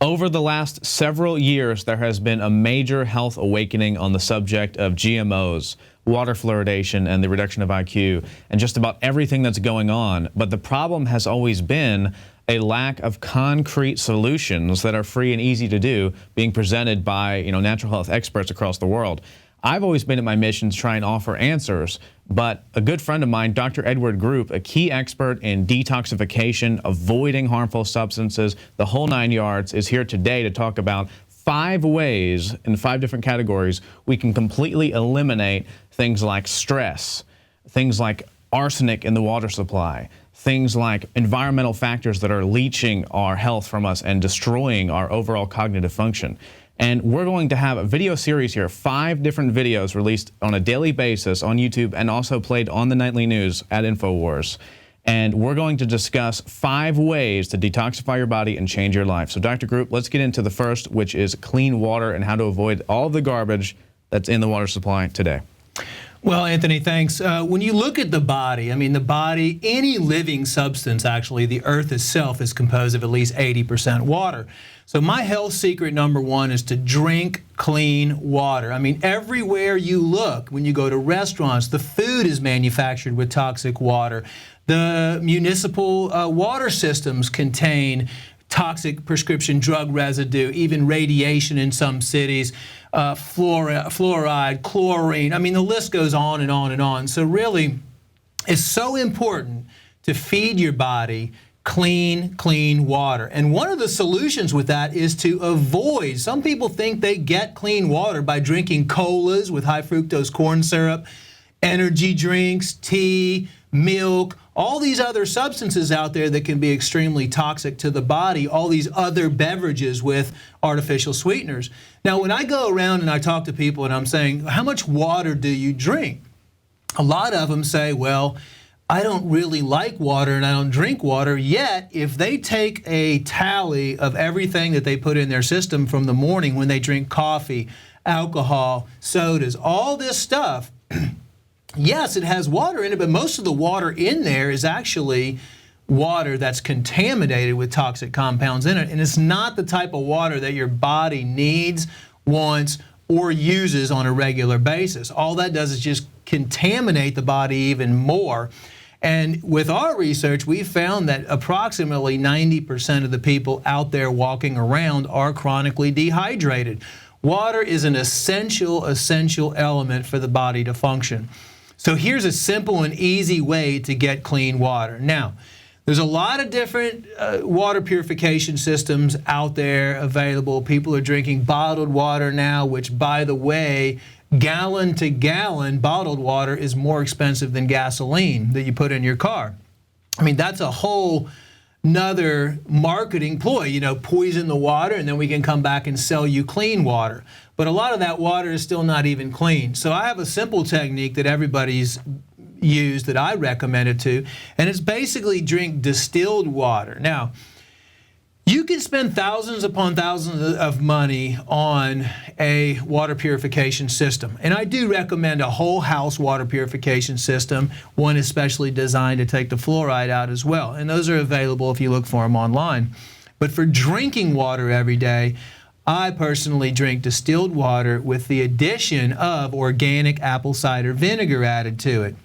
Over the last several years, there has been a major health awakening on the subject of GMOs, water fluoridation, and the reduction of IQ, and just about everything that's going on. But the problem has always been a lack of concrete solutions that are free and easy to do being presented by, natural health experts across the world. I've always made it my mission to try and offer answers, but a good friend of mine, Dr. Edward Group, a key expert in detoxification, avoiding harmful substances, the whole 9 yards, is here today to talk about 5 ways in 5 different categories we can completely eliminate things like stress, things like arsenic in the water supply, things like environmental factors that are leaching our health from us and destroying our overall cognitive function. And we're going to have a video series here, 5 different videos released on a daily basis on YouTube and also played on the nightly news at InfoWars. And we're going to discuss 5 ways to detoxify your body and change your life. So Dr. Group, let's get into the first, which is clean water and how to avoid all the garbage that's in the water supply today. Well, Anthony, thanks. When you look at the body, any living substance, actually, the earth itself is composed of at least 80% water. So my health secret number 1 is to drink clean water. Everywhere you look, when you go to restaurants, the food is manufactured with toxic water. The municipal water systems contain toxic prescription drug residue, even radiation in some cities, fluoride, chlorine. The list goes on and on and on. So really, it's so important to feed your body clean water. And one of the solutions with that is to avoid, some people think they get clean water by drinking colas with high fructose corn syrup, energy drinks, tea, milk, all these other substances out there that can be extremely toxic to the body, all these other beverages with artificial sweeteners. Now, when I go around and I talk to people and I'm saying, how much water do you drink? A lot of them say, well, I don't really like water and I don't drink water. Yet, if they take a tally of everything that they put in their system from the morning when they drink coffee, alcohol, sodas, all this stuff, yes, it has water in it, but most of the water in there is actually water that's contaminated with toxic compounds in it. And it's not the type of water that your body needs, wants, or uses on a regular basis. All that does is just contaminate the body even more. And with our research, we found that approximately 90% of the people out there walking around are chronically dehydrated. Water is an essential element for the body to function. So here's a simple and easy way to get clean water. Now, there's a lot of different water purification systems out there available. People are drinking bottled water now, which, by the way, gallon to gallon bottled water is more expensive than gasoline that you put in your car. That's a whole nother marketing ploy, poison the water and then we can come back and sell you clean water. But a lot of that water is still not even clean. So I have a simple technique that everybody's used that I recommend it to, and it's basically drink distilled water. Now, you can spend thousands upon thousands of money on a water purification system. And I do recommend a whole house water purification system, one especially designed to take the fluoride out as well. And those are available if you look for them online. But for drinking water every day, I personally drink distilled water with the addition of organic apple cider vinegar added to it.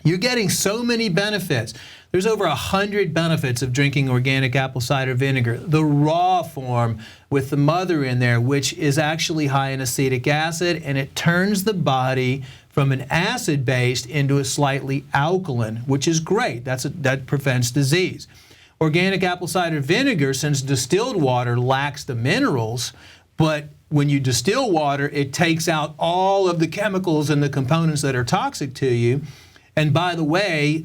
You're getting so many benefits. There's over 100 benefits of drinking organic apple cider vinegar. The raw form with the mother in there, which is actually high in acetic acid, and it turns the body from an acid-based into a slightly alkaline, which is great. That prevents disease. Organic apple cider vinegar, since distilled water lacks the minerals, but when you distill water, it takes out all of the chemicals and the components that are toxic to you. And by the way,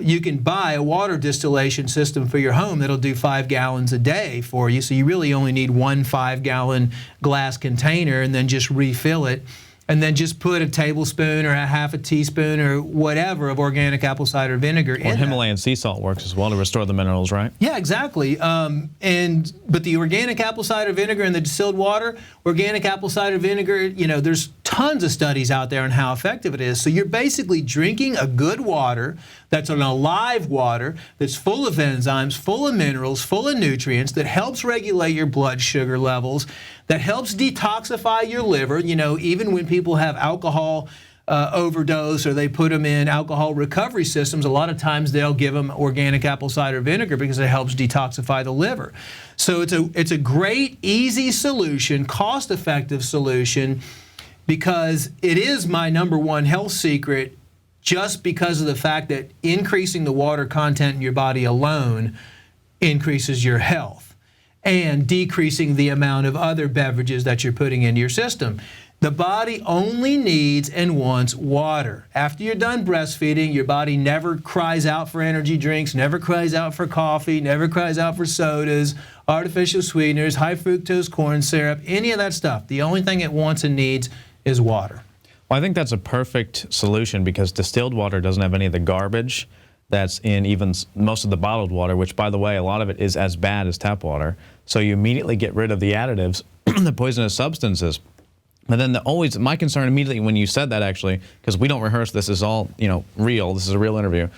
you can buy a water distillation system for your home that'll do 5 gallons a day for you. So you really only need one 5-gallon glass container and then just refill it and then just put a tablespoon or a half a teaspoon or whatever of organic apple cider vinegar in that. Himalayan sea salt works as well to restore the minerals, right? Yeah, exactly. But the organic apple cider vinegar and the distilled water, organic apple cider vinegar, there's tons of studies out there on how effective it is. So you're basically drinking a good water that's an alive water that's full of enzymes, full of minerals, full of nutrients, that helps regulate your blood sugar levels, that helps detoxify your liver. Even when people have alcohol overdose or they put them in alcohol recovery systems, a lot of times they'll give them organic apple cider vinegar because it helps detoxify the liver. So it's a great, easy solution, cost-effective solution, because it is my #1 health secret, just because of the fact that increasing the water content in your body alone increases your health, and decreasing the amount of other beverages that you're putting into your system. The body only needs and wants water. After you're done breastfeeding, your body never cries out for energy drinks, never cries out for coffee, never cries out for sodas, artificial sweeteners, high fructose corn syrup, any of that stuff. The only thing it wants and needs is water. Well, I think that's a perfect solution, because distilled water doesn't have any of the garbage that's in even most of the bottled water, which, by the way, a lot of it is as bad as tap water. So you immediately get rid of the additives, the poisonous substances. But then my concern immediately when you said that, actually, because we don't rehearse, this is all real, this is a real interview,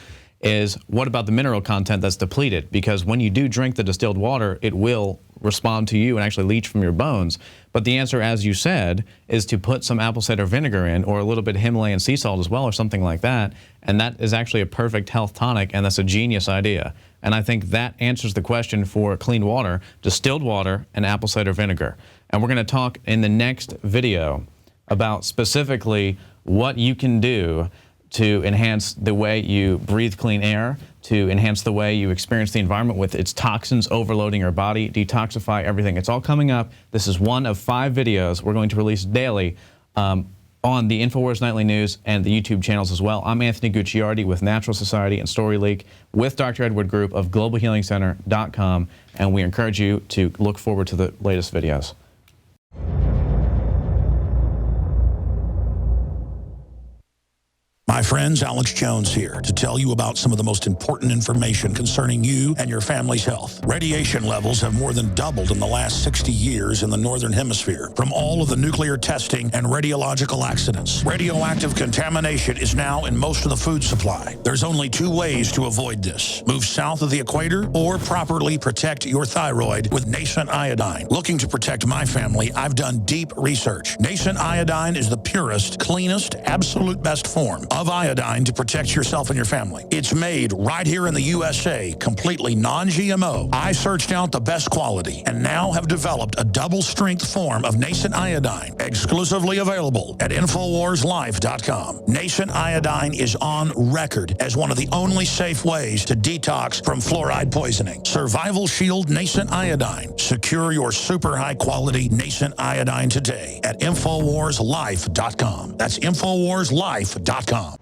is what about the mineral content that's depleted? Because when you do drink the distilled water, it will respond to you and actually leach from your bones. But the answer, as you said, is to put some apple cider vinegar in, or a little bit of Himalayan sea salt as well, or something like that. And that is actually a perfect health tonic, and that's a genius idea. And I think that answers the question for clean water: distilled water and apple cider vinegar. And we're going to talk in the next video about specifically what you can do to enhance the way you breathe clean air, to enhance the way you experience the environment with its toxins overloading your body, detoxify everything. It's all coming up. This is one of 5 videos we're going to release daily on the InfoWars Nightly News and the YouTube channels as well. I'm Anthony Gucciardi with Natural Society and Story Leak, with Dr. Edward Group of GlobalHealingCenter.com, and we encourage you to look forward to the latest videos. My friends, Alex Jones here to tell you about some of the most important information concerning you and your family's health. Radiation levels have more than doubled in the last 60 years in the Northern Hemisphere from all of the nuclear testing and radiological accidents. Radioactive contamination is now in most of the food supply. There's only 2 ways to avoid this: move south of the equator or properly protect your thyroid with nascent iodine. Looking to protect my family, I've done deep research. Nascent iodine is the purest, cleanest, absolute best form of iodine to protect yourself and your family. It's made right here in the USA, completely non-GMO. I searched out the best quality and now have developed a double-strength form of nascent iodine, exclusively available at InfoWarsLife.com. Nascent iodine is on record as one of the only safe ways to detox from fluoride poisoning. Survival Shield Nascent Iodine. Secure your super high-quality nascent iodine today at InfoWarsLife.com. That's InfoWarsLife.com.